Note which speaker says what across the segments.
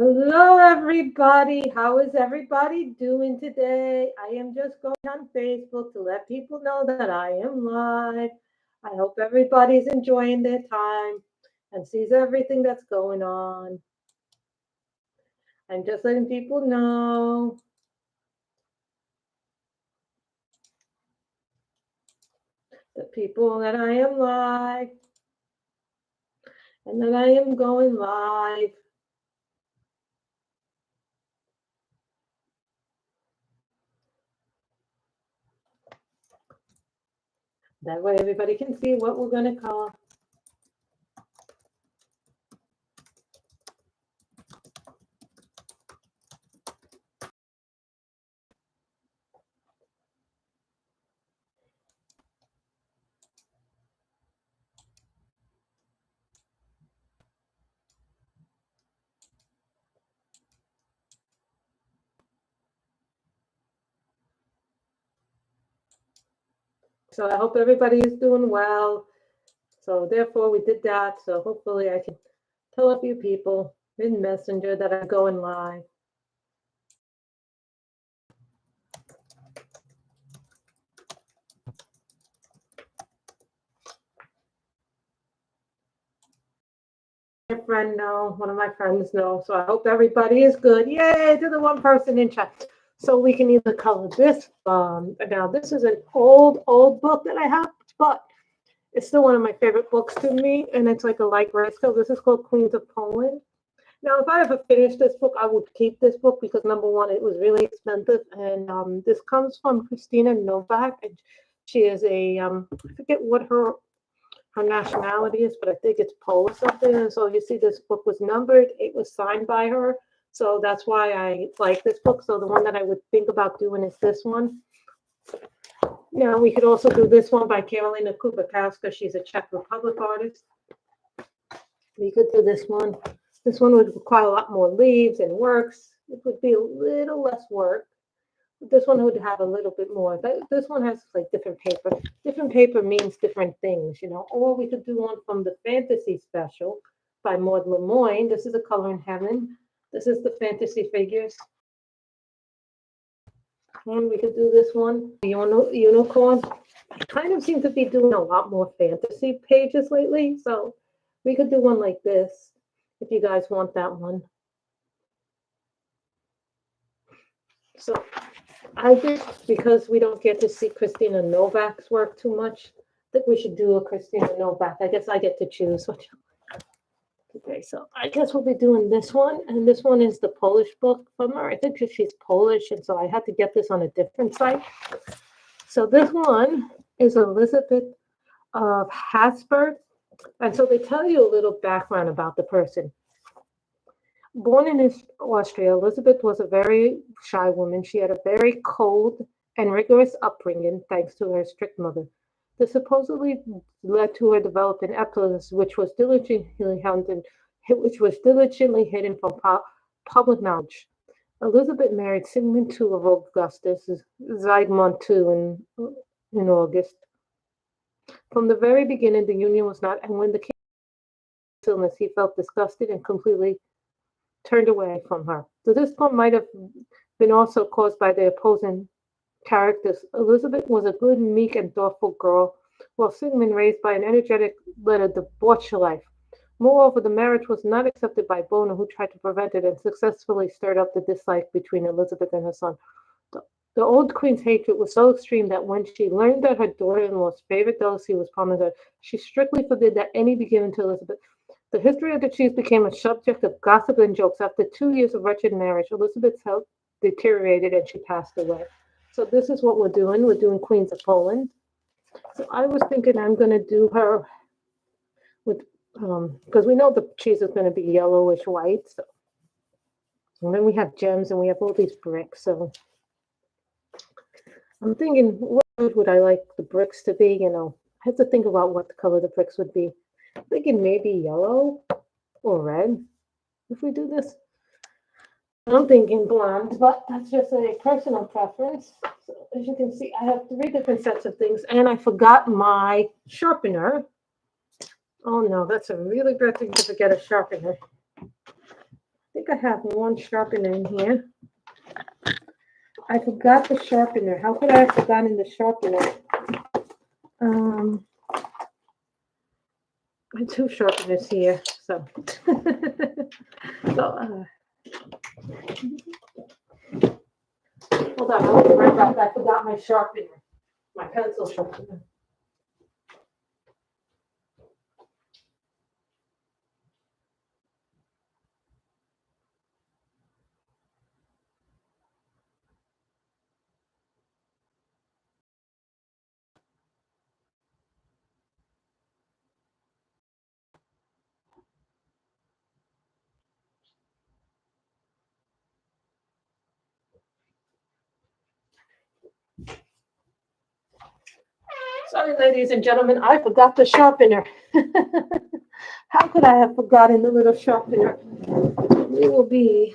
Speaker 1: Hello, everybody. How is everybody doing today? I am just going on Facebook to let people know that I am live. I hope everybody's enjoying their time and sees everything that's going on. I'm just letting people know. The people that I am live and that I am going live. That way everybody can see what we're going to call. So I hope everybody is doing well. So therefore we did that. So hopefully I can tell a few people in Messenger that I'm going live. My friend know, one of my friends know. So I hope everybody is good. Yay to the one person in chat. So we can either color this. Now this is an old book that I have, but it's still one of my favorite books to me, and it's like a light gray scale. This is called Queens of Poland. Now, if I ever finish this book, I would keep this book because number one, it was really expensive, and this comes from Christina Novak, and she is a I forget what her nationality is, but I think it's Polish something. And so you see, this book was numbered. It was signed by her, so that's why I like this book. So the one that I would think about doing is this one. Now we could also do this one by Karolina Kupakowska. She's a Czech Republic artist. We could do this one. This one would require a lot more leaves and works. It would be a little less work. This one would have a little bit more. This one has like different paper. Different paper means different things, you know. Or we could do one from the Fantasy Special by Maud Lemoyne. This is A Color in Heaven. This is the fantasy figures. And we could do this one, Unicorn. I kind of seem to be doing a lot more fantasy pages lately, so we could do one like this if you guys want that one. So I think because we don't get to see Christina Novak's work too much, I think we should do a Christina Novak. I guess I get to choose which. Okay, so I guess we'll be doing this one, and this one is the Polish book from her. I think she's Polish, and so I had to get this on a different site. So this one is Elizabeth of Habsburg, and so they tell you a little background about the person. Born in Austria, Elizabeth was a very shy woman. She had a very cold and rigorous upbringing, thanks to her strict mother. This supposedly led to her developing epilepsy, which was diligently hidden from public knowledge. Elizabeth married Sigmund II of Augustus, Zygmunt II in August. From the very beginning, the union was not, and when the king was illness, he felt disgusted and completely turned away from her. So this one might have been also caused by the opposing characters. Elizabeth was a good, meek, and thoughtful girl, while Sigmund, raised by an energetic, led a debauched life. Moreover, the marriage was not accepted by Bona, who tried to prevent it and successfully stirred up the dislike between Elizabeth and her son. The old queen's hatred was so extreme that when she learned that her daughter-in-law's favorite delicacy was pomegranate, she strictly forbid that any be given to Elizabeth. The history of the cheese became a subject of gossip and jokes. After 2 years of wretched marriage, Elizabeth's health deteriorated and she passed away. So this is what we're doing. We're doing Queens of Poland. So I was thinking I'm going to do her with, because we know the cheese is going to be yellowish white. So, and then we have gems and we have all these bricks. So I'm thinking, what would I like the bricks to be? You know, I have to think about what the color the bricks would be. I'm thinking maybe yellow or red if we do this. I'm thinking blonde, but that's just a personal preference. So as you can see, I have 3 different sets of things, and I forgot my sharpener. Oh no, that's a really bad thing to forget a sharpener. I think I have one sharpener in here. I forgot the sharpener. How could I have forgotten the sharpener? I have 2 sharpeners here, so. So, hold on, I'll be right back. I forgot my sharpener, my pencil sharpener. Sorry, ladies and gentlemen, I forgot the sharpener. How could I have forgotten the little sharpener? We will be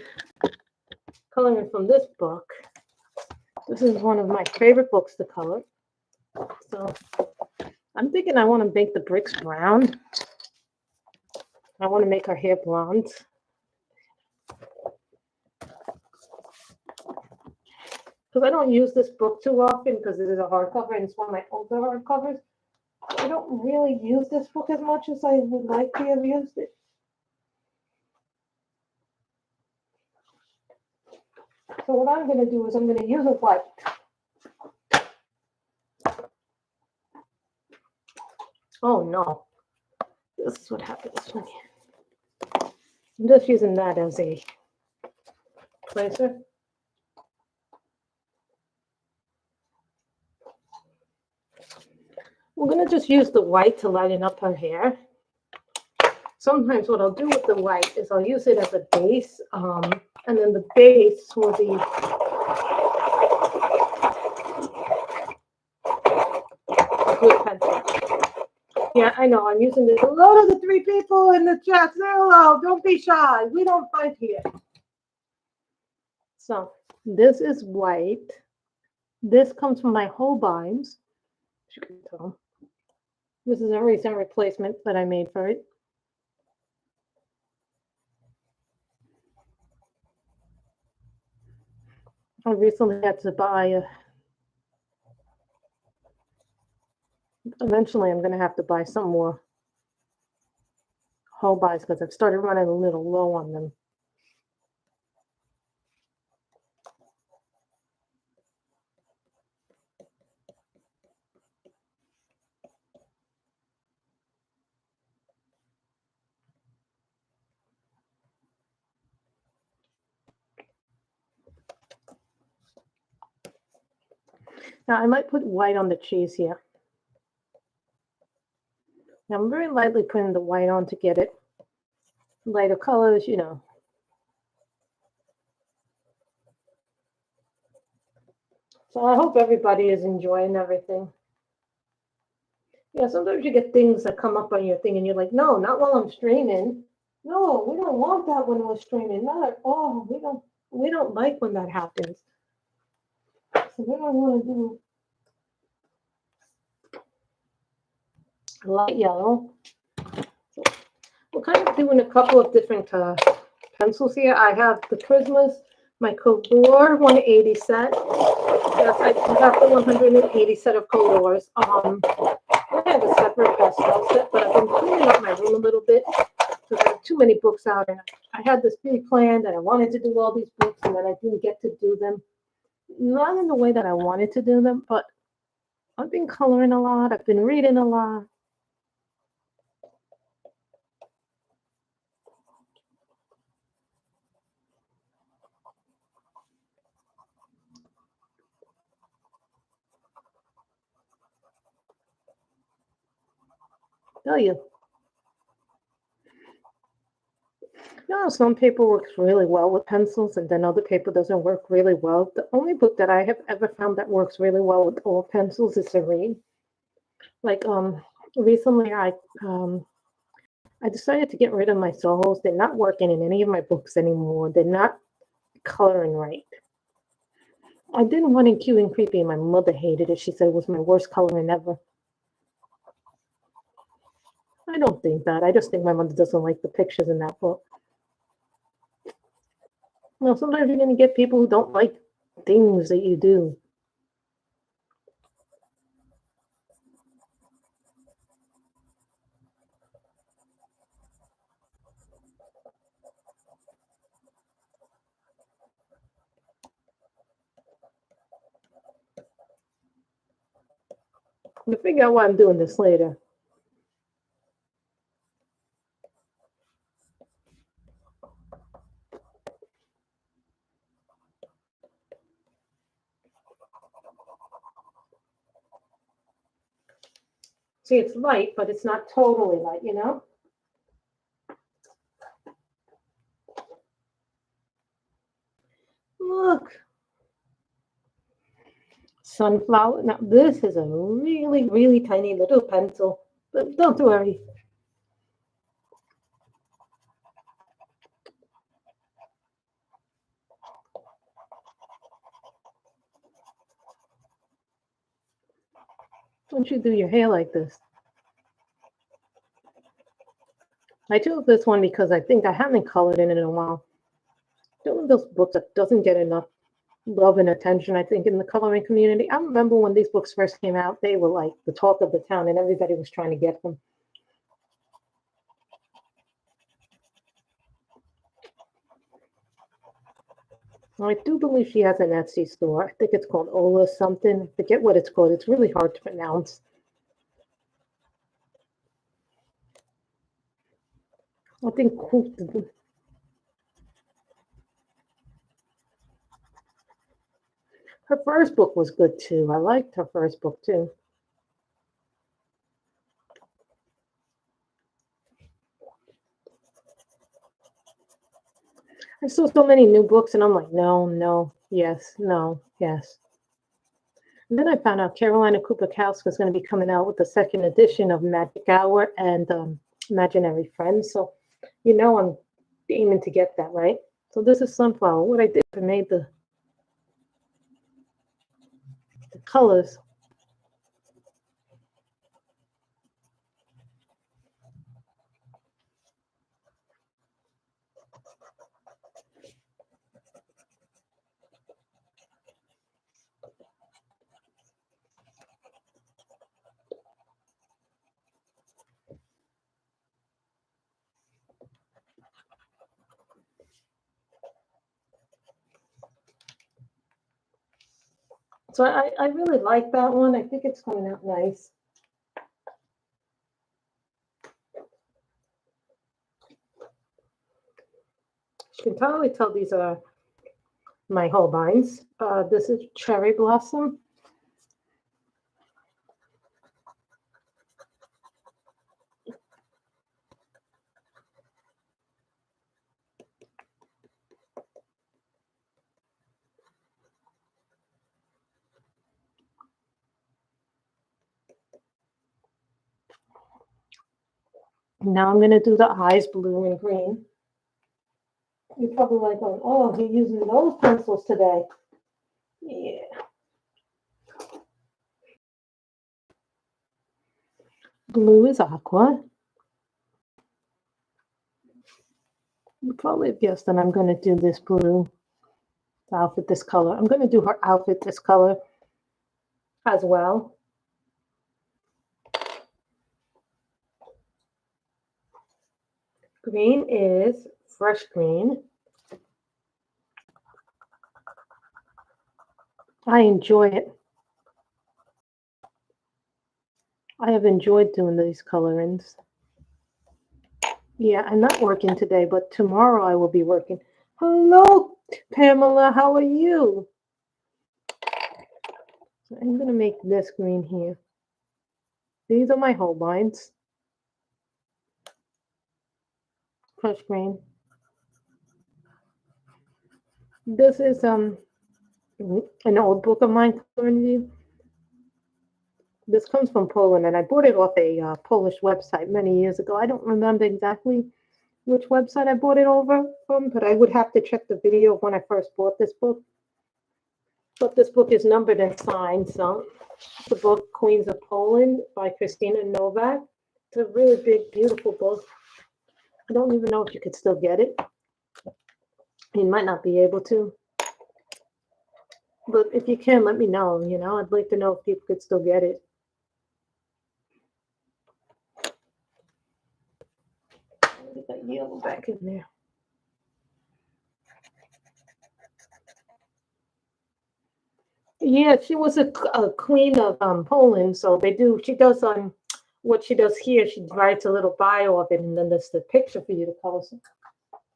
Speaker 1: coloring from this book. This is one of my favorite books to color. So I'm thinking I want to make the bricks brown. I want to make her hair blonde. Because I don't use this book too often because it is a hardcover and it's one of my older hardcovers. I don't really use this book as much as I would like to have used it. So what I'm going to do is I'm going to use a white. Oh no, this is what happens when I'm just using that as a placer. We're going to just use the white to lighten up her hair. Sometimes what I'll do with the white is I'll use it as a base, and then the base will be with pencil. Yeah, I know, I'm using this. Hello to the 3 people in the chat. Say hello, don't be shy. We don't fight here. So this is white. This comes from my Holbein's. As you can tell. This is a recent replacement that I made for it. I recently had to buy eventually I'm going to have to buy some more Holbein's because I've started running a little low on them. Now I might put white on the cheese here. Now I'm very lightly putting the white on to get it lighter colors, you know. So I hope everybody is enjoying everything. Yeah, sometimes you get things that come up on your thing and you're like, no, not while I'm streaming. No, we don't want that when we're streaming. Not at all. We don't like when that happens. So we don't want to do light yellow. So we're kind of doing a couple of different pencils here. I have the Prismas, my Color 180 set. Yes, I have the 180 set of Colors. I have a separate pastel set, but I've been cleaning up my room a little bit because I have too many books out, and I had this big plan that I wanted to do all these books, and then I didn't get to do them. Not in the way that I wanted to do them, but I've been coloring a lot. I've been reading a lot. Tell you. You know, some paper works really well with pencils, and then other paper doesn't work really well. The only book that I have ever found that works really well with all pencils is Serene. Like recently, I decided to get rid of my Sohos. They're not working in any of my books anymore. They're not coloring right. I did one in Cute and Creepy, and my mother hated it. She said it was my worst coloring ever. I don't think that. I just think my mother doesn't like the pictures in that book. Well, sometimes you're going to get people who don't like things that you do. We'll figure out why I'm doing this later. See, it's light, but it's not totally light, you know? Look. Sunflower. Now, this is a really, really tiny little pencil, but don't worry. Don't you do your hair like this? I chose this one because I think I haven't colored in it in a while. It's one of those books that doesn't get enough love and attention, I think, in the coloring community. I remember when these books first came out, they were like the talk of the town and everybody was trying to get them. I do believe she has an Etsy store. I think it's called Ola something. I forget what it's called. It's really hard to pronounce. I think her first book was good too. I liked her first book too. I saw so many new books and I'm like, no, no, yes, no, yes. And then I found out Carolina Kupakowska is going to be coming out with the second edition of Magic Hour and Imaginary Friends. So, you know, I'm aiming to get that, right? So this is Sunflower. What I did, I made the colors. So I really like that one. I think it's coming out nice. You can totally tell these are my Holbeins. This is Cherry Blossom. Now I'm going to do the eyes blue and green. You're probably like, oh, he's using those pencils today. Yeah. Blue is aqua. You probably have guessed that I'm going to do this blue outfit this color. I'm going to do her outfit this color as well. Green is fresh green. I enjoy it. I have enjoyed doing these colorings. Yeah, I'm not working today, but tomorrow I will be working. Hello, Pamela. How are you? So I'm going to make this green here. These are my Holbeins. Fresh green. This is an old book of mine. This comes from Poland, and I bought it off a Polish website many years ago. I don't remember exactly which website I bought it over from, but I would have to check the video of when I first bought this book. But this book is numbered and signed, so the book Queens of Poland by Christina Novak. It's a really big, beautiful book. I don't even know if you could still get it. You might not be able to, but if you can, let me know. I'd like to know if people could still get it. Get that yellow back in there. Yeah, she was a queen of Poland, so they do. She does what she does here. She writes a little bio of it, and then there's the picture for you to post.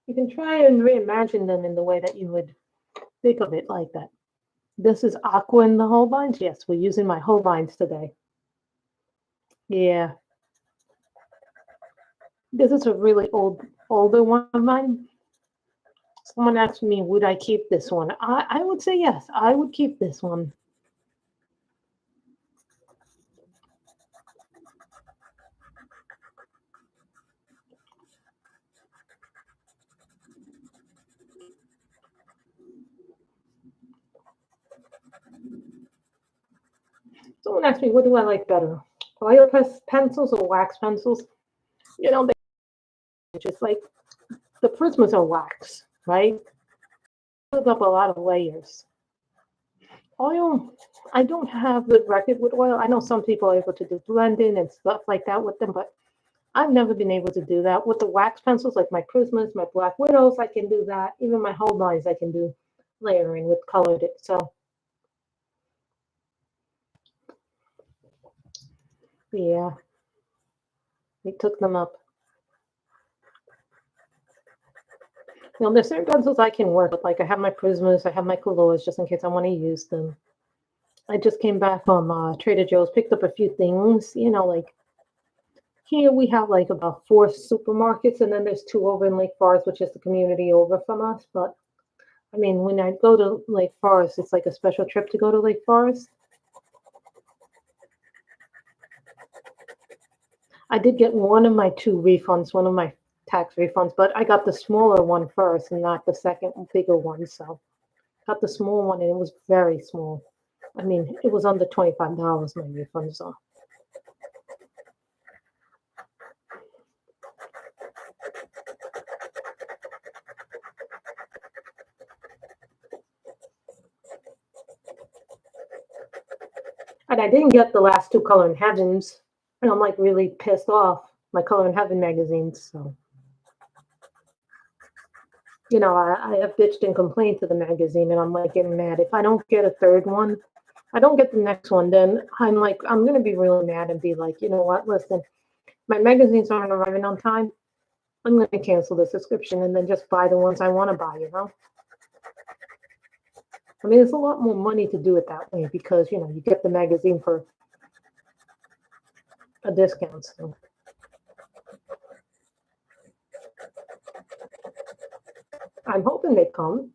Speaker 1: You can try and reimagine them in the way that you would think of it, like that. This is aqua in the Holbeins. Yes, we're using my Holbeins today. Yeah, this is a really older one of mine. Someone asked me, would I keep this one? I would say yes. I would keep this one. Someone asked me, what do I like better? Oil pencils or wax pencils? They just like the prismas are wax, right? Builds up a lot of layers. Oil, I don't have good record with oil. I know some people are able to do blending and stuff like that with them, but I've never been able to do that. With the wax pencils, like my prismas, my black widows, I can do that. Even my Holbeins, I can do layering with colored it. So yeah, we took them up. There's certain pencils I can work with. Like I have my prismas, I have my colors just in case I want to use them. I just came back from Trader Joe's, picked up a few things, like here we have like about 4 supermarkets, and then there's 2 over in Lake Forest, which is the community over from us. But I mean, when I go to Lake Forest, it's like a special trip to go to Lake Forest. I did get one of my 2 refunds, one of my tax refunds, but I got the smaller one first and not the second bigger one. So got the small one, and it was very small. I mean, it was under $25, my refund. So and I didn't get the last 2 Color in Heavens, and I'm like really pissed off. My Color in Heaven magazines. So I have bitched and complained to the magazine, and I'm like getting mad. If I don't get a third one, I don't get the next one, then I'm going to be really mad and be like, you know what, listen, my magazines aren't arriving on time. I'm going to cancel the subscription and then just buy the ones I want to buy. I mean, it's a lot more money to do it that way because, you get the magazine for a discount. So I'm hoping they come.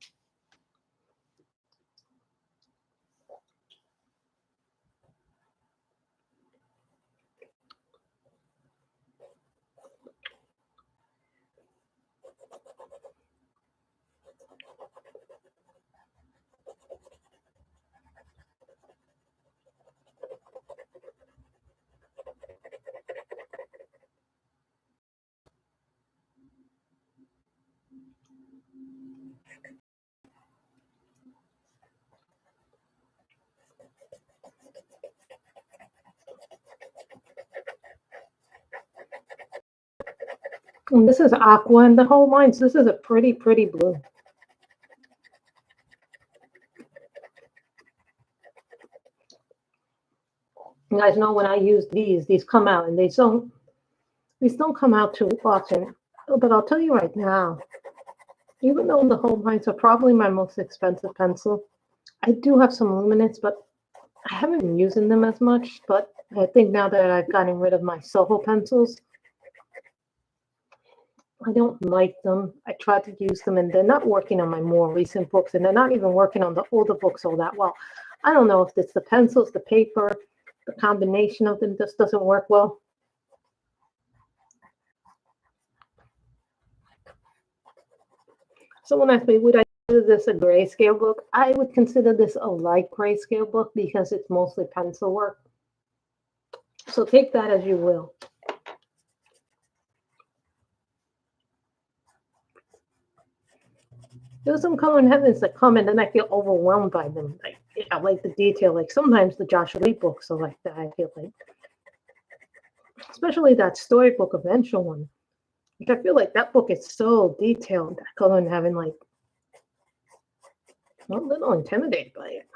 Speaker 1: And this is aqua in the Holbeins. This is a pretty, pretty blue. You guys know when I use these come out, and these don't come out too often. But I'll tell you right now, even though the Holbeins are probably my most expensive pencil, I do have some luminance, but I haven't been using them as much. But I think now that I've gotten rid of my Soho pencils, I don't like them. I tried to use them, and they're not working on my more recent books, and they're not even working on the older books all that well. I don't know if it's the pencils, the paper, the combination of them just doesn't work well. Someone asked me, would I consider this a grayscale book? I would consider this a light grayscale book because it's mostly pencil work. So take that as you will. There's some coloring heavens that come and then I feel overwhelmed by them. Like I like the detail. Like sometimes the Joshua Lee books are like that. I feel like, especially that storybook eventual one. Like I feel like that book is so detailed. That coloring heaven, like, I'm a little intimidated by it.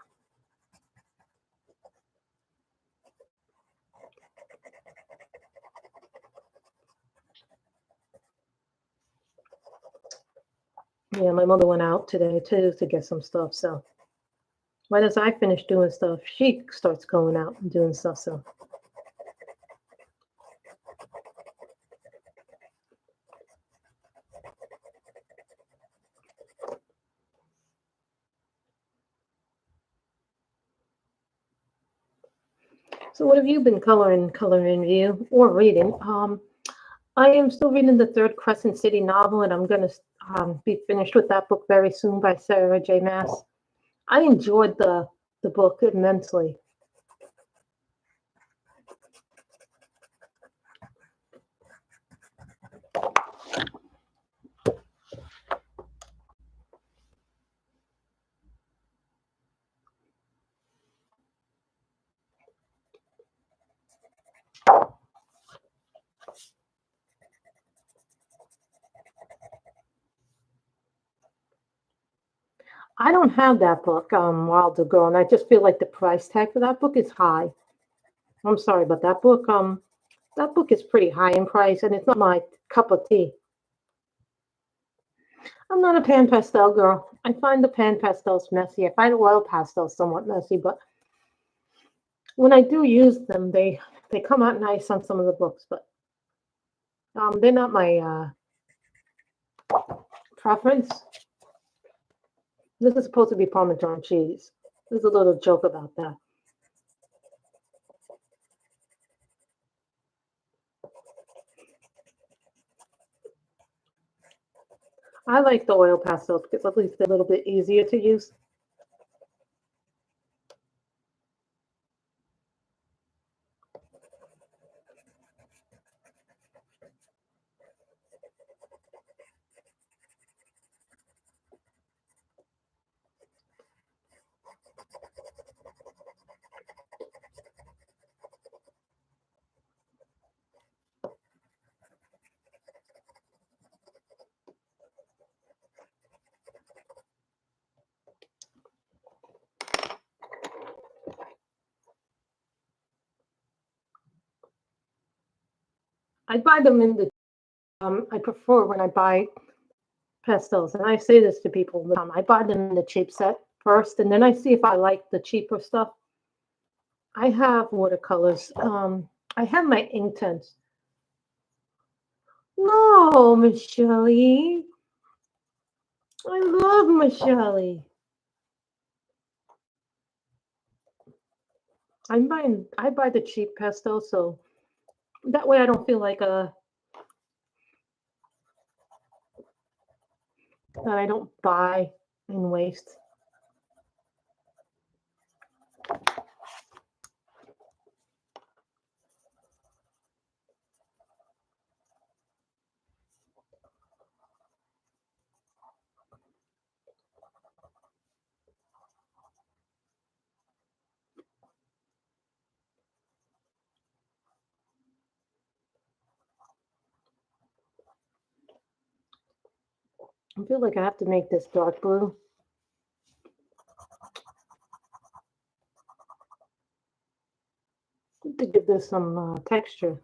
Speaker 1: Yeah, my mother went out today too to get some stuff. So right as I finish doing stuff, she starts going out and doing stuff. So what have you been coloring review or reading? I am still reading the third Crescent City novel, and I'm gonna be finished with that book very soon by Sarah J. Maas. I enjoyed the book immensely. I don't have that book, Wilder Girl, and I just feel like the price tag for that book is high. I'm sorry, but that book is pretty high in price, and it's not my cup of tea. I'm not a pan pastel girl. I find the pan pastels messy. I find oil pastels somewhat messy, but when I do use them, they come out nice on some of the books, but they're not my preference. This is supposed to be Parmesan cheese. There's a little joke about that. I like the oil pastels because at least they're a little bit easier to use. I buy them in the I prefer when I buy pastels, and I say this to people all the time. I buy them in the cheap set first, and then I see if I like the cheaper stuff. I have watercolors. I have my Inktense. No, Michelle. I love Michelle. I buy the cheap pastel, so that way I don't feel like that I don't buy and waste. I feel like I have to make this dark blue to give this some texture.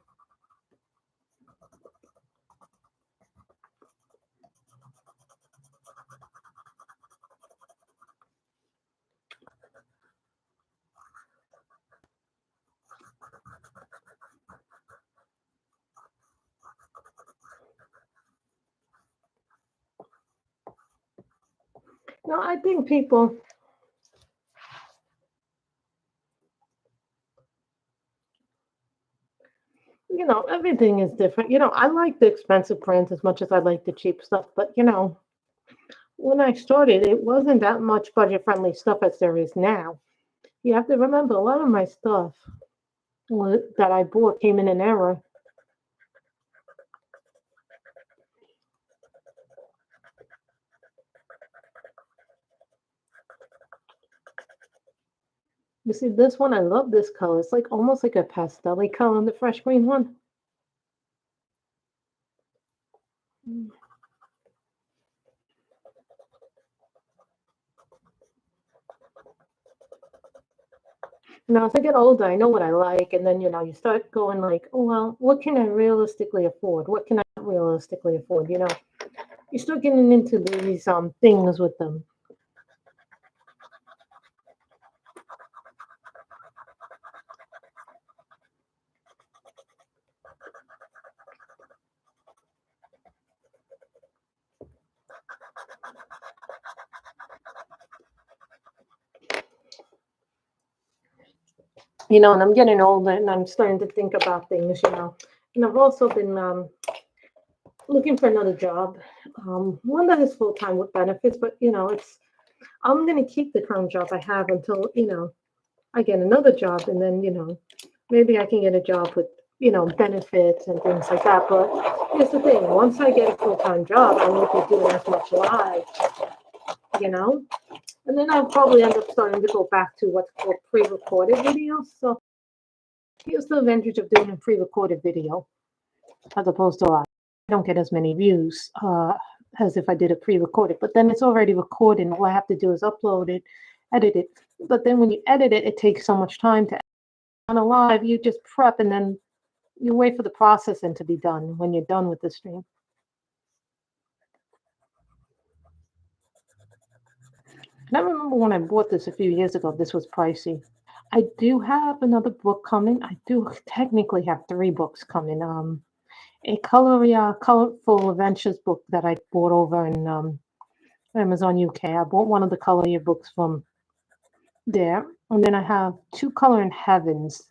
Speaker 1: No, I think people, everything is different. I like the expensive brands as much as I like the cheap stuff, but when I started, it wasn't that much budget friendly stuff as there is now. You have to remember a lot of my stuff that I bought came in an error. You see this one? I love this color. It's like almost like a pastel color in the fresh green one. Now, as I get older, I know what I like, and then you start going like, oh well, what can I realistically afford? What can I not realistically afford? You start getting into these things with them. And I'm getting older, and I'm starting to think about things. And I've also been looking for another job, one that is full time with benefits. But it's I'm going to keep the current job I have until I get another job, and then maybe I can get a job with benefits and things like that. But here's the thing: once I get a full time job, I won't be doing as much live, you know. And then I'll probably end up starting to go back to what's called pre-recorded videos. So here's the advantage of doing a pre-recorded video as opposed to live. I don't get as many views as if I did a pre-recorded, but then it's already recorded. All I have to do is upload it, edit it. But then when you edit it, it takes so much time to edit. On a live, you just prep and then you wait for the processing to be done when you're done with the stream. And I remember when I bought this a few years ago, this was pricey. I do have another book coming. I do technically have 3 books coming. A colorful adventures book that I bought over in Amazon UK. I bought one of the color year books from there, and then I have 2 color in heavens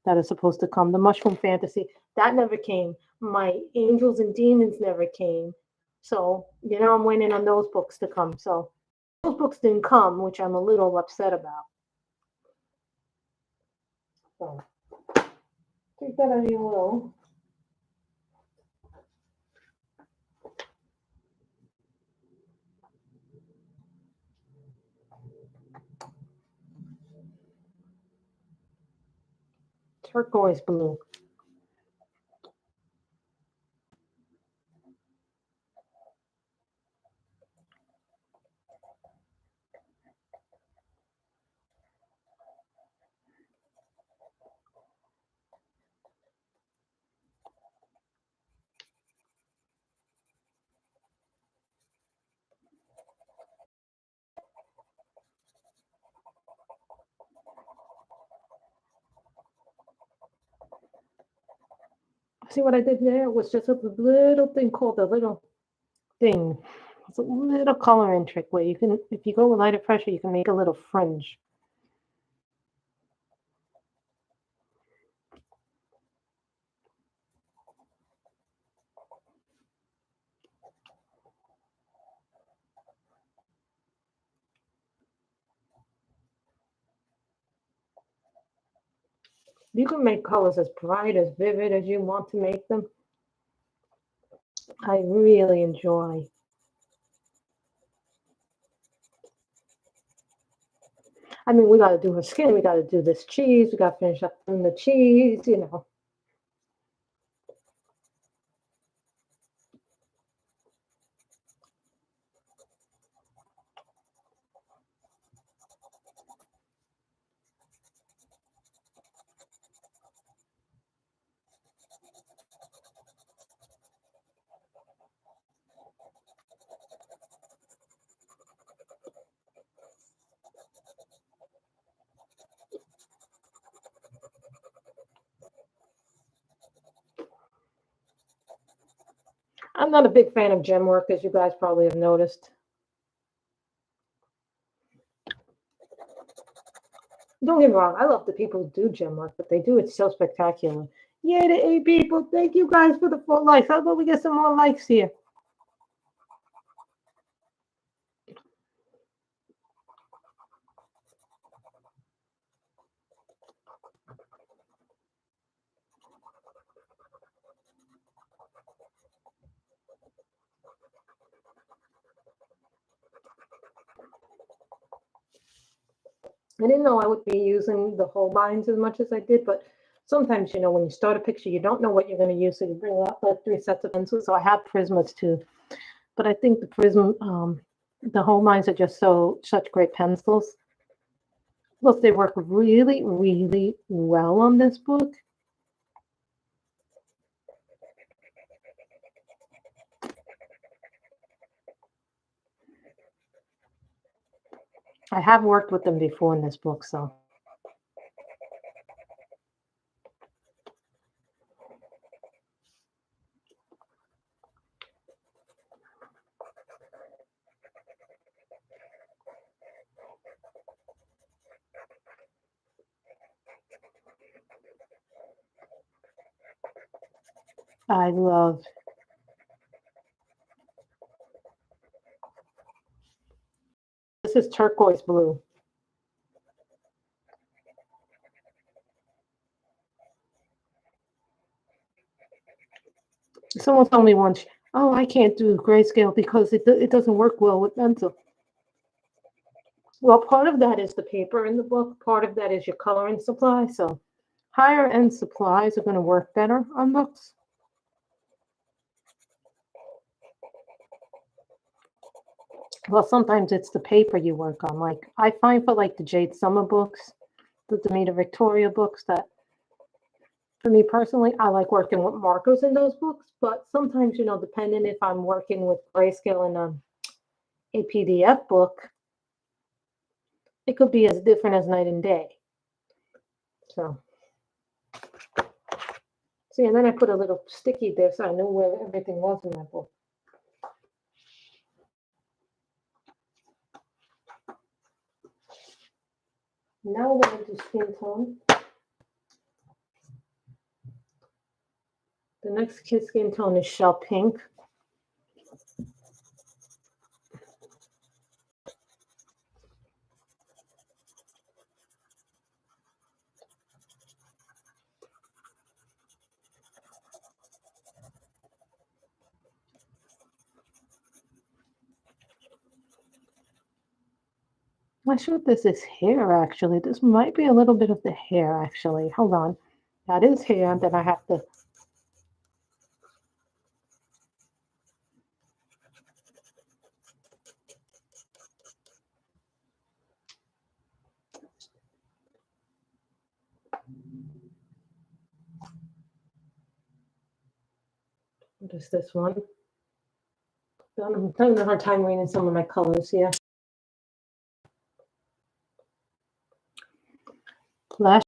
Speaker 1: that are supposed to come. The Mushroom Fantasy that never came. My Angels and Demons never came. So I'm waiting on those books to come. So those books didn't come, which I'm a little upset about. So take that as you will. Turquoise blue. See what I did there was just a little thing called a little thing. It's a little coloring trick where you can, if you go with lighter pressure, you can make a little fringe. You can make colors as bright, as vivid as you want to make them. I really enjoy. I mean, we got to do her skin. We got to do this cheese. We got to finish up doing the cheese. I'm not a big fan of gem work, as you guys probably have noticed. Don't get me wrong, I love the people who do gem work, but they do it so spectacular. Yay to 8 people. Thank you guys for the 4 likes. How about we get some more likes here? I didn't know I would be using the Holbeins as much as I did, but sometimes, when you start a picture, you don't know what you're going to use, so you bring out like 3 sets of pencils. So I have Prismas too, but I think the the Holbeins are just such great pencils. Plus, they work really, really well on this book. I have worked with them before in this book, so. I love. This is turquoise blue. Someone told me once, oh, I can't do grayscale because it doesn't work well with pencil. Well, part of that is the paper in the book. Part of that is your coloring supply. So higher end supplies are going to work better on books. Well, sometimes it's the paper you work on. Like I find for like the Jade Summer books, the Demeter Victoria books, that for me personally, I like working with markers in those books. But sometimes, depending if I'm working with grayscale in a PDF book, it could be as different as night and day. So, see, and then I put a little sticky there so I knew where everything was in my book. Now we're going to do skin tone. The next skin tone is Shell Pink. Not sure if this is hair, actually. This might be a little bit of the hair, actually. Hold on. That is hair. Then I have to... What is this one? I'm having a hard time reading some of my colors here. Flash.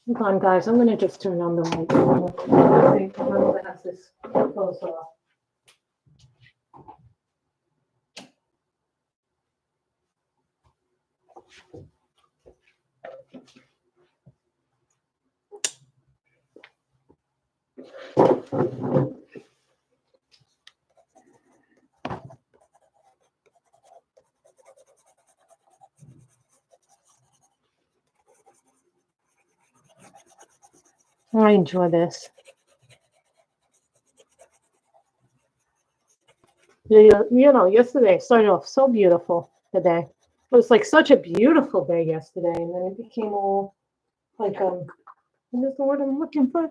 Speaker 1: Hold on, guys. I'm going to just turn on the light. That has this close off. I enjoy this. Yesterday started off so beautiful today. It was like such a beautiful day yesterday, and then it became all like what is the word I'm looking for?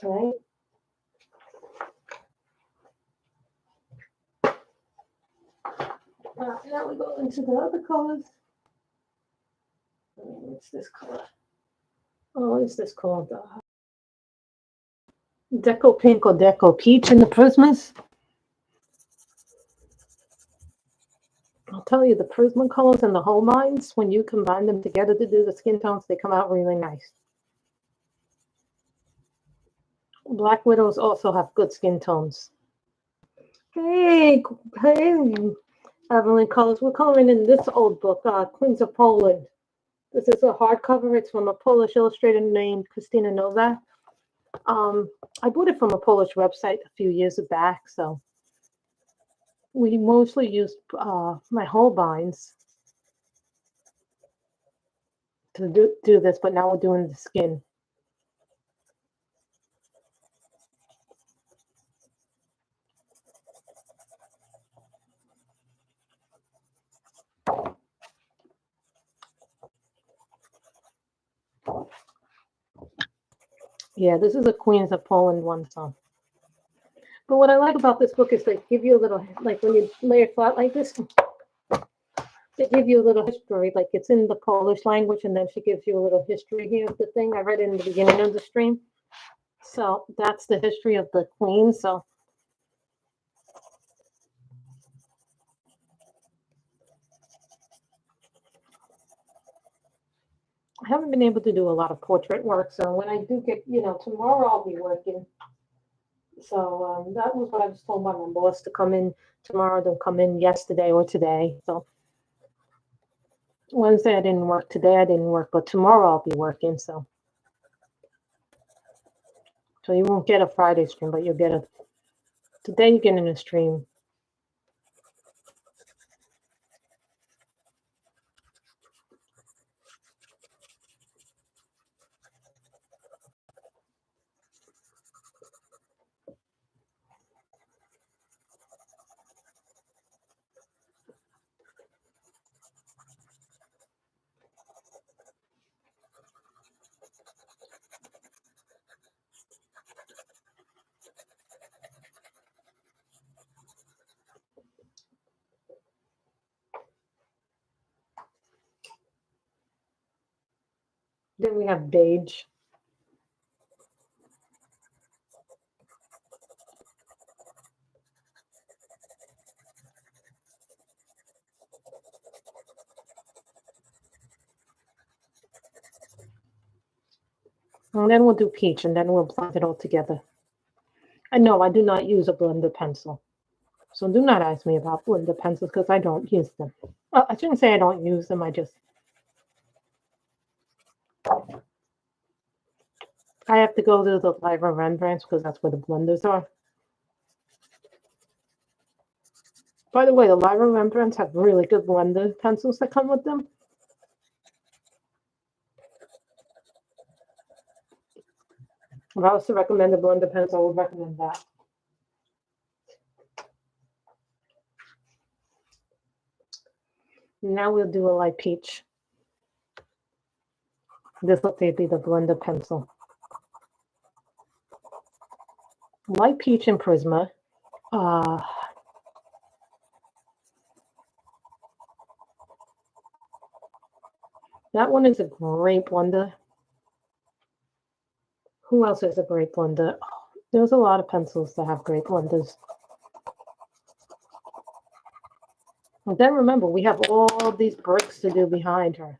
Speaker 1: Right. Now we go into the other colors. What's this color? Oh, what is this called? Deco Pink or Deco Peach in the Prismas. I'll tell you, the Prisma colors and the Holbeins, when you combine them together to do the skin tones, they come out really nice. Black Widows also have good skin tones. Hey, Evelyn Colors. We're coloring in this old book, Queens of Poland. This is a hardcover. It's from a Polish illustrator named Christina Novak. I bought it from a Polish website a few years back, so we mostly used my Holbeins to do this, but now we're doing the skin. Yeah, this is a Queens of Poland one, so. But what I like about this book is they give you a little, like when you lay it flat like this, they give you a little history, like it's in the Polish language, and then she gives you a little history here of the thing. I read it in the beginning of the stream. So that's the history of the Queen. So I haven't been able to do a lot of portrait work. So when I do get, tomorrow I'll be working. So that was what I was told by my boss to come in tomorrow. Don't come in yesterday or today. So Wednesday I didn't work. Today I didn't work, but tomorrow I'll be working. So you won't get a Friday stream, but you'll get a. Today you get in a stream. Then we have beige. And then we'll do peach, and then we'll blend it all together. And no, I do not use a blender pencil. So do not ask me about blender pencils because I don't use them. Well, I shouldn't say I don't use them. I have to go to the Live Rembrandts because that's where the blenders are. By the way, the Live Rembrandts have really good blender pencils that come with them. If I was to recommend a blender pencil, I would recommend that. Now we'll do a light peach. This will be the blender pencil. Light peach and Prisma. That one is a great blender. Who else is a great blender? There's a lot of pencils that have great blenders. And then remember, we have all these bricks to do behind her.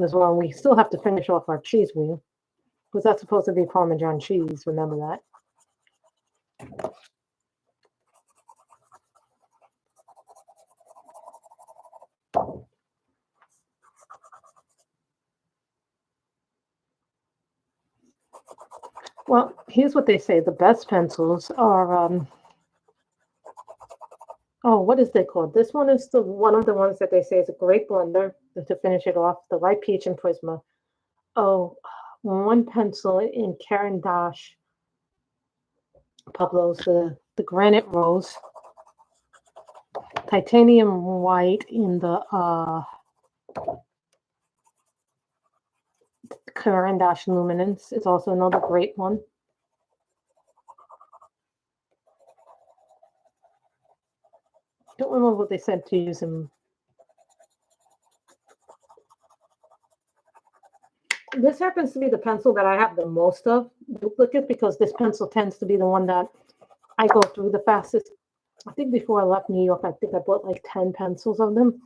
Speaker 1: As well, we still have to finish off our cheese wheel. Because that's supposed to be Parmesan cheese, remember that. Well, here's what they say. The best pencils are, what is they called? This one is one of the ones that they say is a great blender to finish it off, the light peach and Prisma. Oh, one pencil in Karen Dash Pablo's, the Granite Rose. Titanium White in the Karen Dash Luminance is also another great one. I don't remember what they said to use them. This happens to be the pencil that I have the most of duplicate because this pencil tends to be the one that I go through the fastest. I think before I left New York, I think I bought like 10 pencils of them.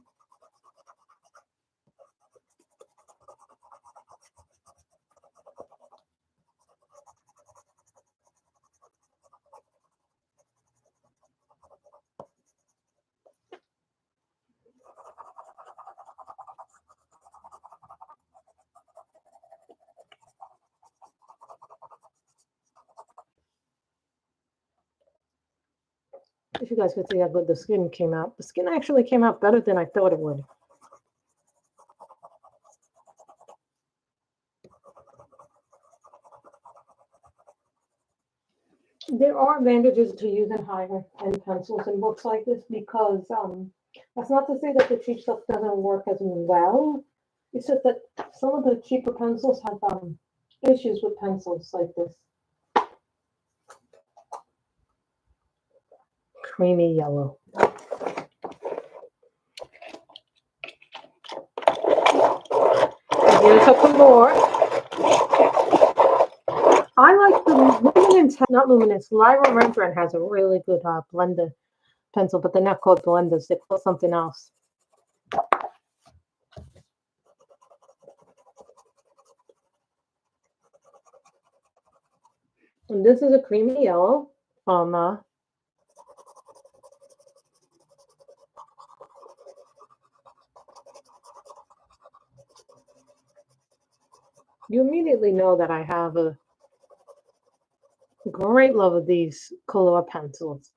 Speaker 1: If you guys could see how good the skin came out. The skin actually came out better than I thought it would. There are advantages to using higher end pencils in books like this because that's not to say that the cheap stuff doesn't work as well. It's just that some of the cheaper pencils have issues with pencils like this. Creamy yellow. Here's a color. I like the Luminance, not Luminance, Lyra Rembrandt has a really good blender pencil, but they're not called blenders, they're called something else. And this is a creamy yellow from you immediately know that I have a great love of these color pencils.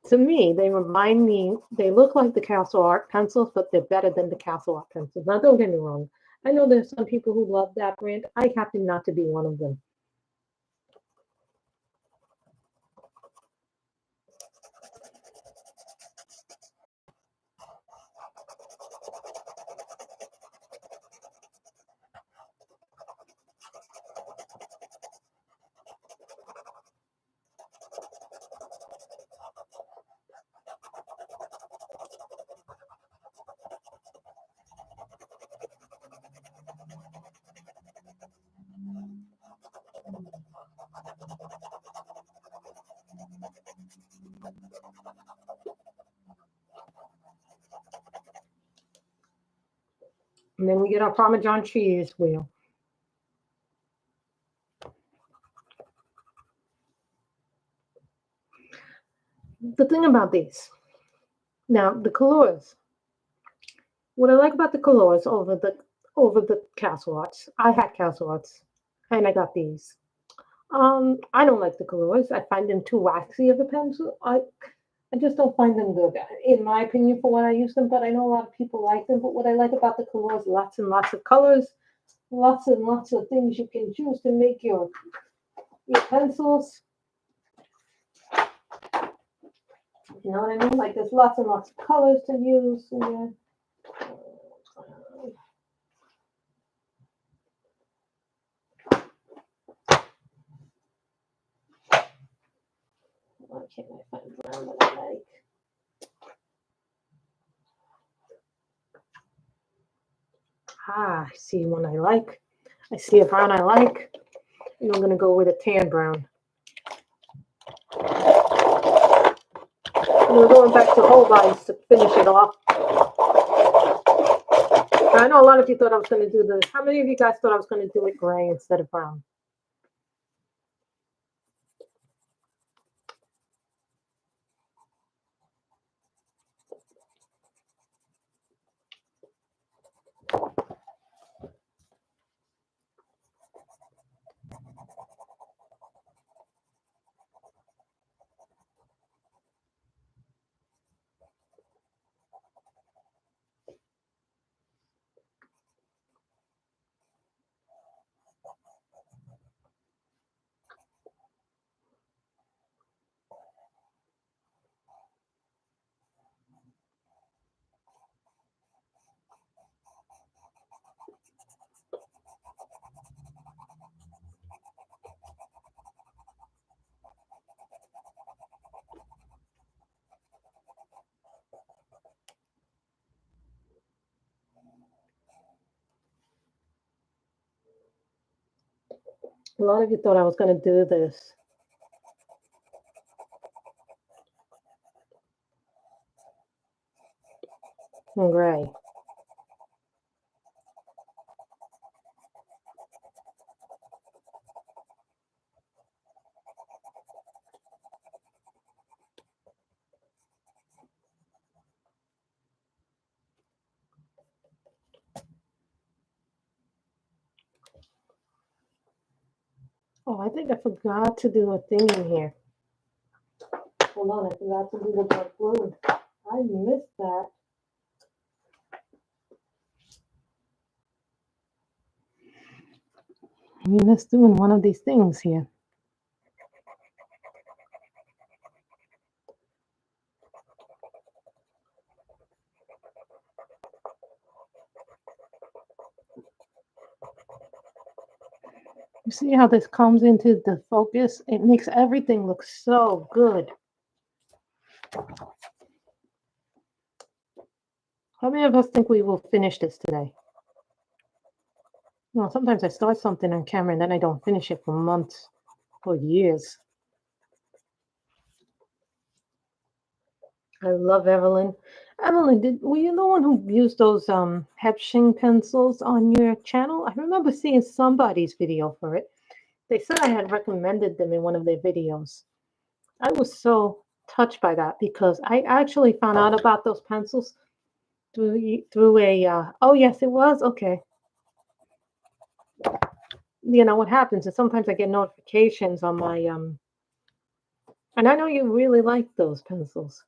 Speaker 1: To me, they look like the Castle Art pencils, but they're better than the Castle Art pencils. Now, don't get me wrong. I know there's some people who love that brand. I happen not to be one of them. And then we get our Parmesan cheese wheel. The thing about these, now the colors, what I like about the colors over the Castle Arts, I had Castle Arts and I got these. I don't like the colors. I find them too waxy of a pencil. I just don't find them good, in my opinion, for when I use them. But I know a lot of people like them. But what I like about the colors, lots and lots of colors, lots and lots of things you can choose to make your pencils. You know what I mean? Like there's lots and lots of colors to use in there. Why can't I find brown that I like? I see one I like. I see a brown I like. And I'm going to go with a tan brown. And we're going back to whole bodies to finish it off. I know a lot of you thought I was going to do this. How many of you guys thought I was going to do it gray instead of brown? A lot of you thought I was going to do this. In gray. Oh, I think I forgot to do a thing in here. Hold on, I forgot to do the dark blue. I missed that. I missed doing one of these things here. See how this comes into the focus? It makes everything look so good. How many of us think we will finish this today? Well, sometimes I start something on camera and then I don't finish it for months or years. I love Evelyn. Evelyn, were you the one who used those Hepshing pencils on your channel? I remember seeing somebody's video for it. They said I had recommended them in one of their videos. I was so touched by that because I actually found out about those pencils through a oh yes, it was okay. You know what happens is sometimes I get notifications on my and I know you really like those pencils.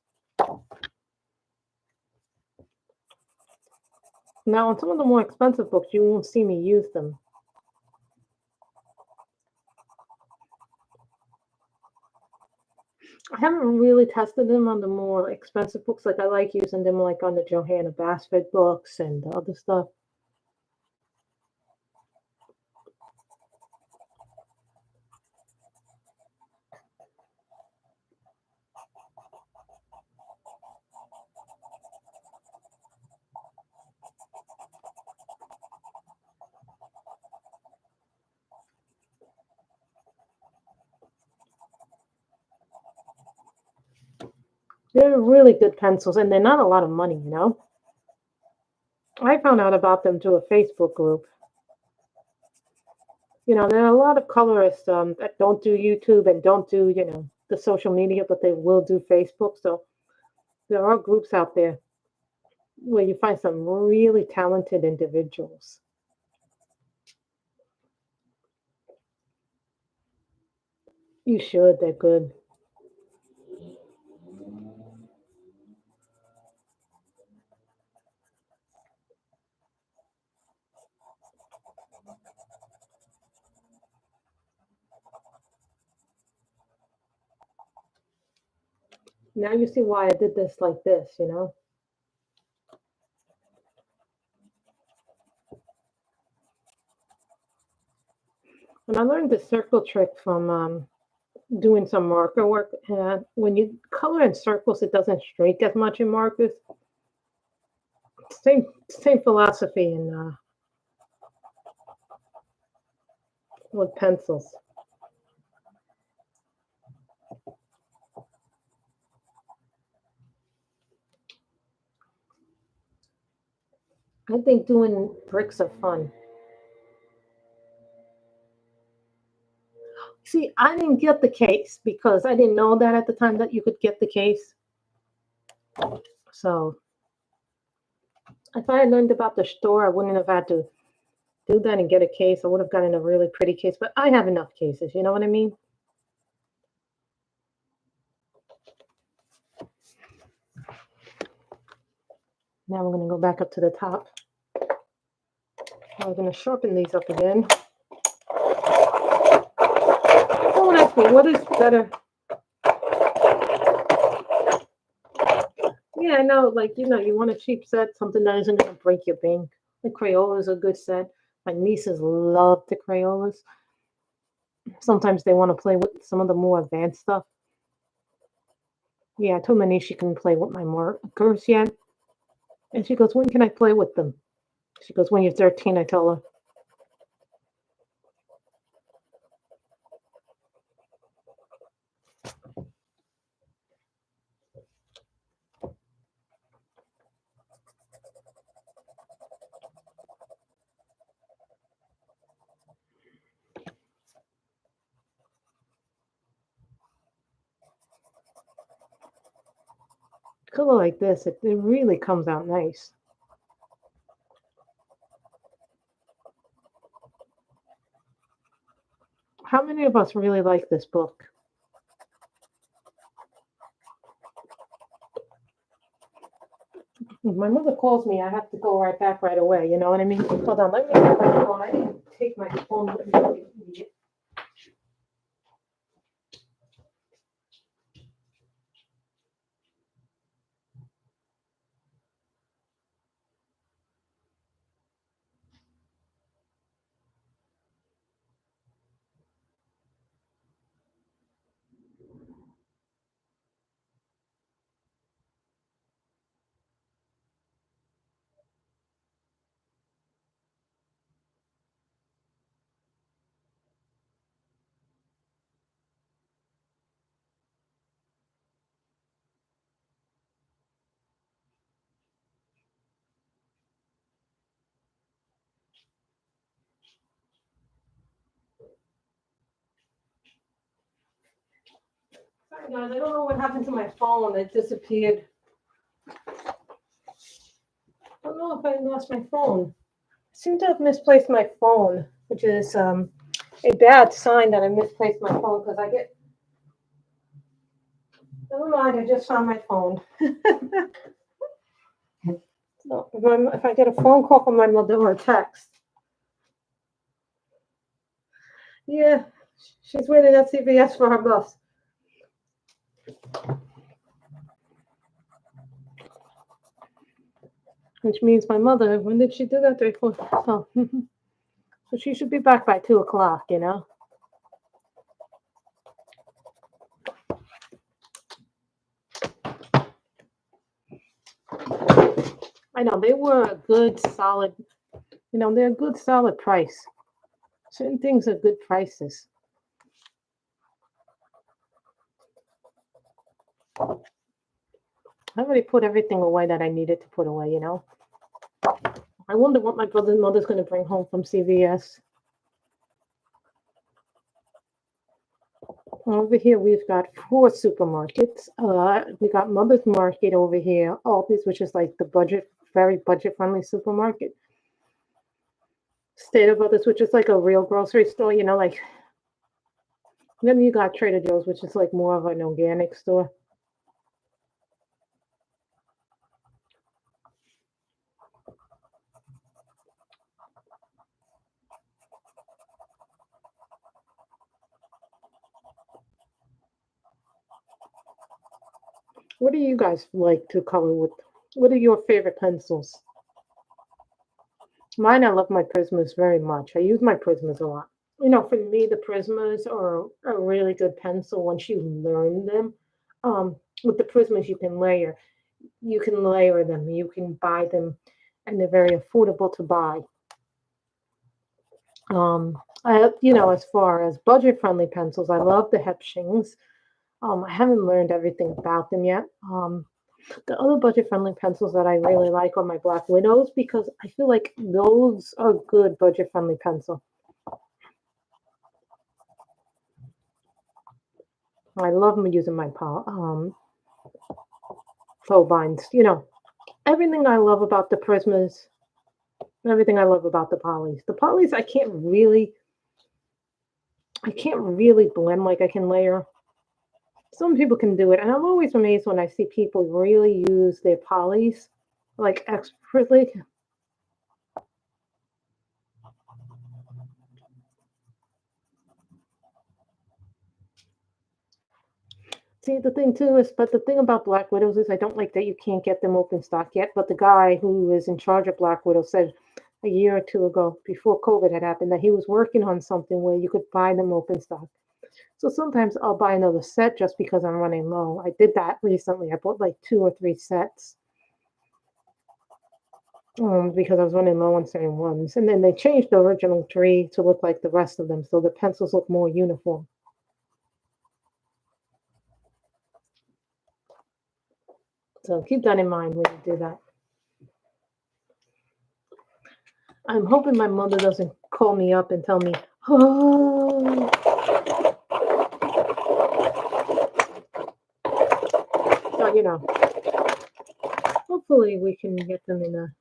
Speaker 1: Now on some of the more expensive books you won't see me use them. I haven't really tested them on the more expensive books. Like I like using them like on the Johanna Basford books and the other stuff. They're really good pencils and they're not a lot of money, you know? I found out about them through a Facebook group. You know, there are a lot of colorists that don't do YouTube and don't do, you know, the social media, but they will do Facebook. So there are groups out there where you find some really talented individuals. You should, they're good. Now you see why I did this like this, you know? And I learned the circle trick from doing some marker work. When you color in circles, it doesn't streak as much in markers. Same philosophy in with pencils. I think doing bricks are fun. See, I didn't get the case because I didn't know that at the time that you could get the case. So if I had learned about the store, I wouldn't have had to do that and get a case. I would have gotten a really pretty case, but I have enough cases. You know what I mean? Now we're going to go back up to the top. We're going to sharpen these up again. Someone asked me, what is better? Yeah, I know, like, you know, you want a cheap set, something that isn't going to break your bank. The Crayola is a good set. My nieces love the Crayolas. Sometimes they want to play with some of the more advanced stuff. Yeah, I told my niece she can play with my markers yet. And she goes, when can I play with them? She goes, when you're 13, I tell her. Color like this, it really comes out nice. How many of us really like this book? If my mother calls me, I have to go right back right away. You know what I mean? Hold on, let me get my phone. I didn't take my phone with me. Guys, I don't know what happened to my phone. It disappeared. I don't know if I lost my phone. I seem to have misplaced my phone, which is a bad sign that I misplaced my phone because I get. Never mind, I just found my phone. So if I get a phone call from my mother or a text, yeah, she's waiting at CVS for her bus. Which means my mother, when did she do that? 3, 4. Oh, so she should be back by 2 o'clock, you know? I know, they were a good, solid, they're a good, solid price. Certain things are good prices. I already put everything away that I needed to put away, you know? I wonder what my brother and mother's going to bring home from CVS. Over here, we've got 4 supermarkets. We got Mother's Market over here, Aldi's, which is like the very budget-friendly supermarket. State of Brothers, which is like a real grocery store, like. Then you got Trader Joe's, which is like more of an organic store. What do you guys like to color with? What are your favorite pencils? Mine, I love my Prismas very much. I use my Prismas a lot. For me, the Prismas are a really good pencil once you learn them. With the Prismas, you can layer. You can layer them. You can buy them, and they're very affordable to buy. As far as budget-friendly pencils, I love the Hepshings. I haven't learned everything about them yet. The other budget-friendly pencils that I really like are my Black Widows because I feel like those are good budget-friendly pencil. I love using my Holbeins. Everything I love about the Prismas, everything I love about the Polys. The Polys I can't really blend like I can layer. Some people can do it, and I'm always amazed when I see people really use their Polys like expertly. See, the thing too is, but the thing about Black Widows is I don't like that you can't get them open stock yet. But the guy who is in charge of Black Widow said a year or 2 ago, before COVID had happened, that he was working on something where you could buy them open stock. So sometimes I'll buy another set just because I'm running low. I did that recently. I bought like 2 or 3 sets because I was running low on certain ones. And then they changed the original 3 to look like the rest of them, so the pencils look more uniform. So keep that in mind when you do that. I'm hoping my mother doesn't call me up and tell me, oh. So, hopefully we can get them in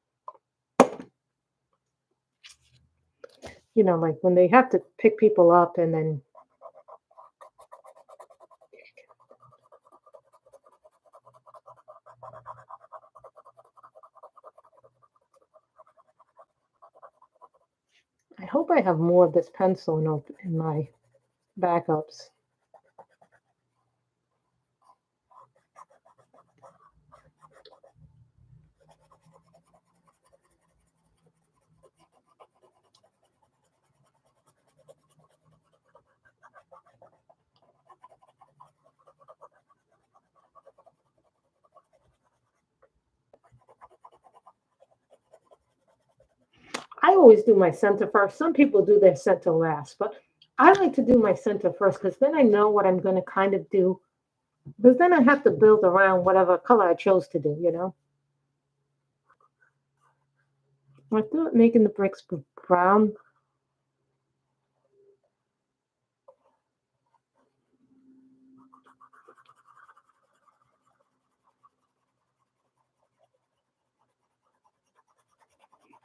Speaker 1: like when they have to pick people up and then. I hope I have more of this pencil in my backups. I always do my center first. Some people do their center last, but I like to do my center first because then I know what I'm going to kind of do. Because then I have to build around whatever color I chose to do. I thought making the bricks brown.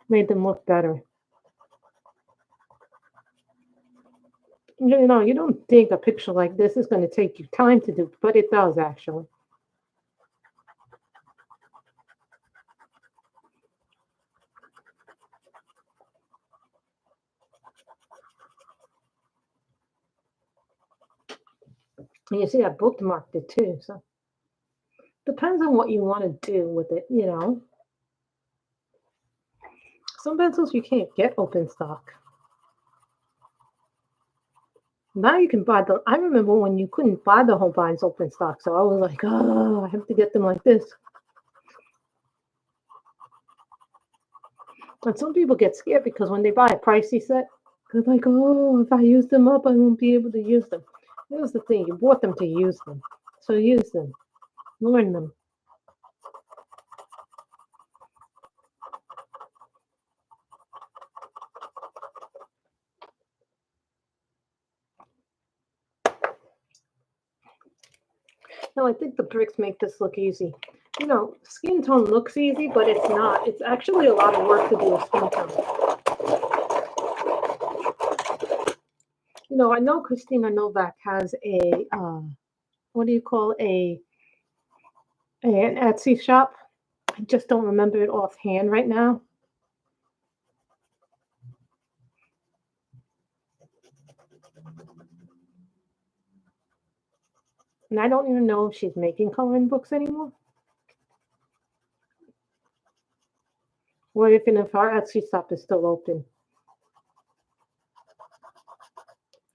Speaker 1: Made them look better. You know, you don't think a picture like this is going to take you time to do, but it does actually. And you see, I bookmarked it too. So depends on what you want to do with it, you know. Some pencils you can't get open stock. Now you can buy the. I remember when you couldn't buy the Holbein's open stock, so I was like, oh, I have to get them like this. And some people get scared because when they buy a pricey set, they're like, oh, if I use them up, I won't be able to use them. Here's the thing: you bought them to use them, so use them, learn them. No, I think the bricks make this look easy. You know, skin tone looks easy, but it's not. It's actually a lot of work to do a skin tone. You know, I know Christina Novak has a what do you call an Etsy shop. I just don't remember it offhand right now. And I don't even know if she's making coloring books anymore. Or even if our Etsy shop is still open.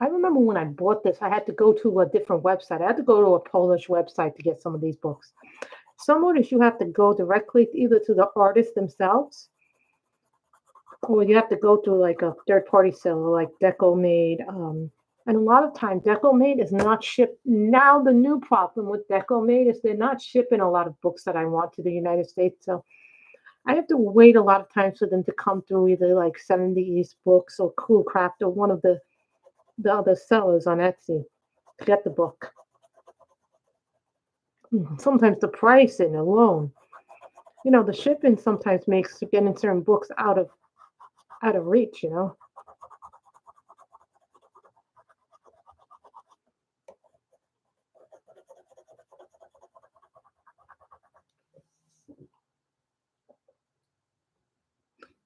Speaker 1: I remember when I bought this, I had to go to a different website. I had to go to a Polish website to get some of these books. Some orders you have to go directly either to the artists themselves, or you have to go through like a third party seller like Deco Made. And a lot of time, Deco Made is not shipped. Now, the new problem with Deco Made is they're not shipping a lot of books that I want to the United States. So I have to wait a lot of times for them to come through either like 70 East Books or Cool Craft or one of the other sellers on Etsy to get the book. Sometimes the pricing alone, you know, the shipping sometimes makes getting certain books out of reach, you know.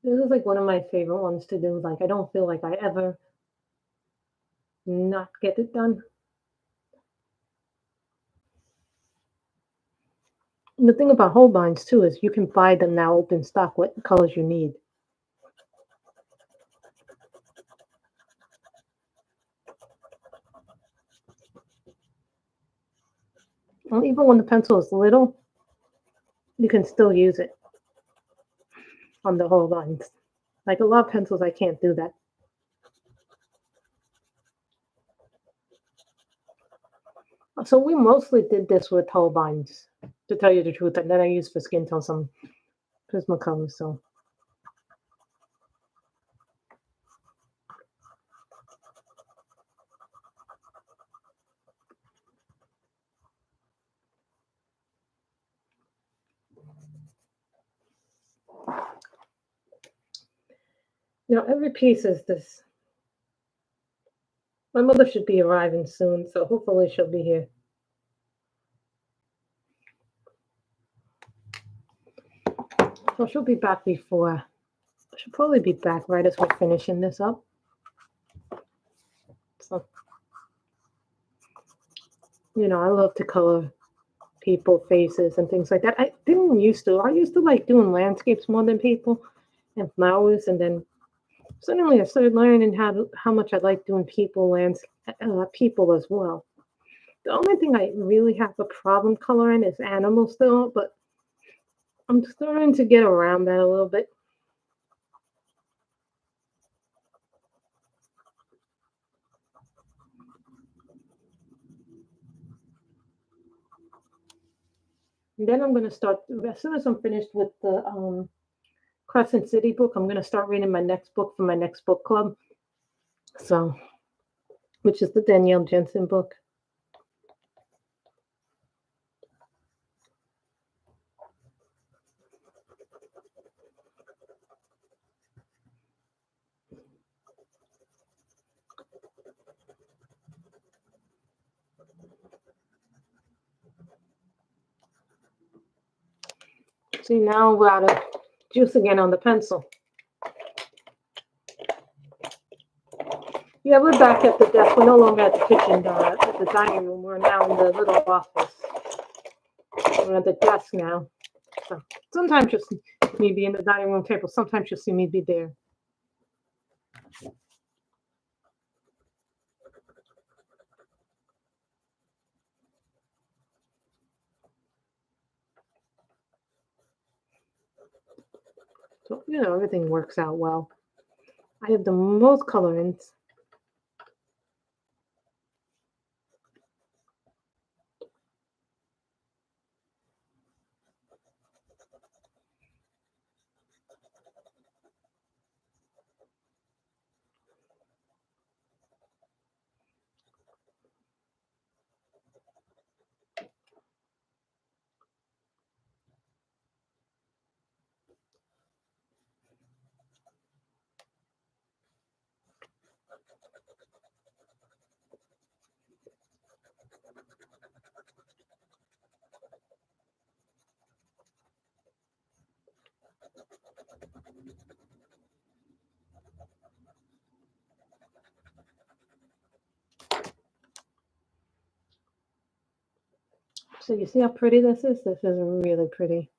Speaker 1: This is like one of my favorite ones to do. Like I don't feel like I ever not get it done. And the thing about Holbein's too is you can buy them now open stock what colors you need. Well, even when the pencil is little, you can still use it on the Holbein's. Like a lot of pencils, I can't do that. So we mostly did this with Holbein's, to tell you the truth, and then I used for skin tone some Prismacolor. So you know, every piece is this. My mother should be arriving soon, so hopefully she'll be here. So she'll be back before. She'll probably be back right as we're finishing this up. So, you know, I love to color people, faces, and things like that. I didn't used to. I used to like doing landscapes more than people and flowers, and then suddenly I started learning how much I like doing people as well. The only thing I really have a problem coloring is animals still, but I'm starting to get around that a little bit. And then I'm going to start, as soon as I'm finished with the Crescent City book, I'm going to start reading my next book for my next book club. So, which is the Danielle Jensen book. See, now we're out of juice again on the pencil. Yeah, we're back at the desk. We're no longer at the kitchen, at the dining room. We're now in the little office. We're at the desk now. So sometimes you'll see me be in the dining room table. Sometimes you'll see me be there. So, everything works out well. I have the most colorants. So you see how pretty this is? This is really pretty.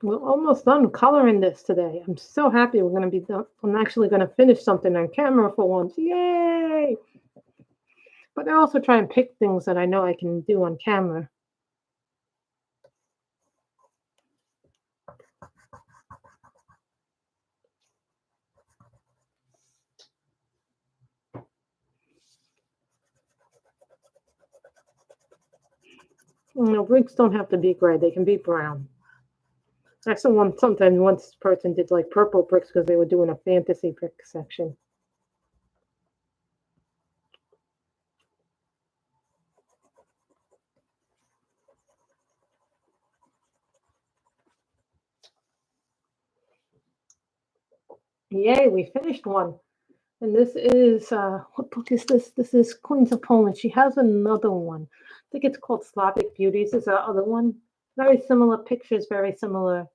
Speaker 1: We're almost done coloring this today. I'm so happy we're going to be done. I'm actually going to finish something on camera for once. Yay! But I also try and pick things that I know I can do on camera. Bricks don't have to be gray. They can be brown. I saw sometimes one person did like purple bricks because they were doing a fantasy brick section. Yay, we finished one. And this is, what book is this? This is Queens of Poland. She has another one. I think it's called Slavic Beauties is the other one. Very similar pictures, very similar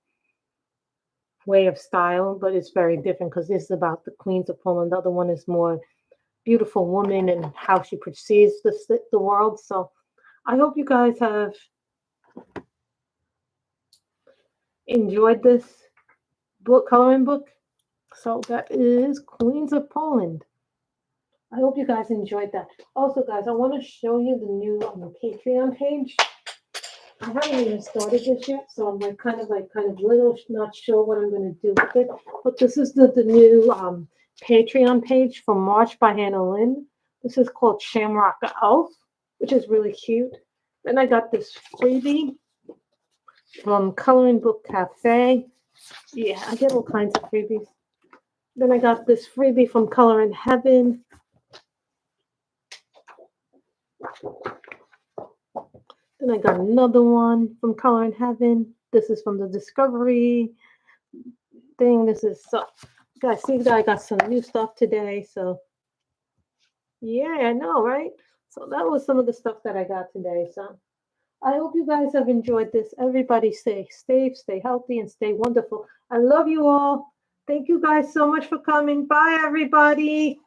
Speaker 1: way of style, but it's very different because this is about the Queens of Poland. The other one is more beautiful woman and how she perceives the world. So I hope you guys have enjoyed this coloring book. So that is Queens of Poland. I hope you guys enjoyed that. Also, guys, I want to show you the new Patreon page. I haven't even started this yet, so I'm kind of little not sure what I'm going to do with it. But this is the new Patreon page from March by Hannah Lynn. This is called Shamrock Elf, which is really cute. Then I got this freebie from Coloring Book Cafe. Yeah, I get all kinds of freebies. Then I got this freebie from Color in Heaven. Then I got another one from Color in Heaven. This is from the Discovery thing. This is guys, see, I got some new stuff today. So yeah, I know, right? So that was some of the stuff that I got today. So I hope you guys have enjoyed this. Everybody stay safe, stay healthy, and stay wonderful. I love you all. Thank you guys so much for coming. Bye, everybody.